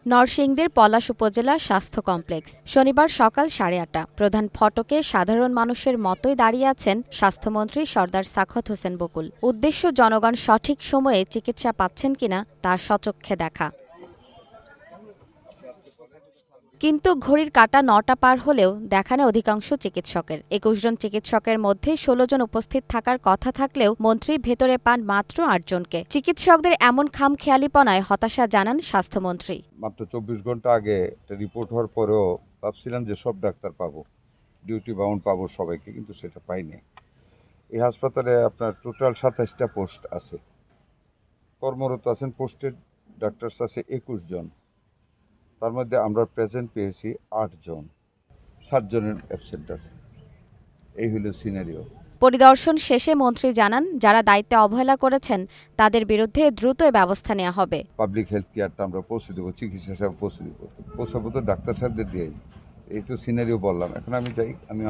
নরসিংদীর পলাশ উপজেলা স্বাস্থ্য কমপ্লেক্স শনিবার সকাল 8:30 প্রধান ফটকে সাধারণ মানুষের মতোই দাঁড়িয়ে আছেন স্বাস্থ্যমন্ত্রী সরদার সাখাওয়াত হোসেন বকুল। উদ্দেশ্য জনগণ সঠিক সময়ে চিকিৎসা পাচ্ছেন কিনা তা স্বচক্ষে দেখা। কিন্তু ঘড়ির কাঁটা 9টা পার হলেও দেখা নেই অধিকাংশ চিকিৎসকের। 21 জন চিকিৎসকের মধ্যে 16 জন উপস্থিত থাকার কথা থাকলেও মন্ত্রী ভেতরে পান মাত্র 8 জনকে। চিকিৎসকদের এমন খামখেয়ালিপনায় হতাশা জানান স্বাস্থ্যমন্ত্রী। মাত্র 24 ঘন্টা আগে একটা রিপোর্ট হওয়ার পরেও ভাবছিলাম যে সব ডাক্তার পাবো, ডিউটি বাউন্ড পাবো সবাইকে, কিন্তু সেটা পাইনি। এই হাসপাতালে আপনার টোটাল 27টা পোস্ট আছে, কর্মরত আছেন পোস্টেড ডাক্তারস আছে 21 জন। তার মধ্যে আমরা প্রেজেন্ট পেয়েছি 8 জন, 7 জনের অ্যাবসেন্ট আছে। এই হলো সিনারিও। পরিদর্শন শেষে মন্ত্রী জানান, যারা দায়িত্বে অবহেলা করেছেন তাদের বিরুদ্ধে দ্রুত ব্যবস্থা নেওয়া হবে। পাবলিক হেলথ কেয়ারটা আমরা পৌঁছে দেবো, চিকিৎসা সেবা পৌঁছে দেবো, পৌঁছাবো তো ডাক্তার সাহেবদের দিয়েই। এই তো সিনারিও বললাম, এখন আমি যাই, আমি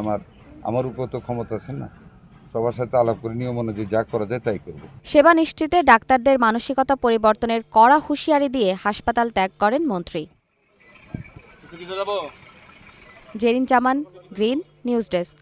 আমার উপর তো ক্ষমতা আছে না, সবার সাথে আলাপ করে নিয়ম অনুযায়ী যা করা যায় তাই করব। সেবা নিশ্চিতে ডাক্তারদের মানসিকতা পরিবর্তনের কড়া হুঁশিয়ারি দিয়ে হাসপাতাল ত্যাগ করেন মন্ত্রী। জেরিন জামান, গ্রিন নিউজ ডেস্ক।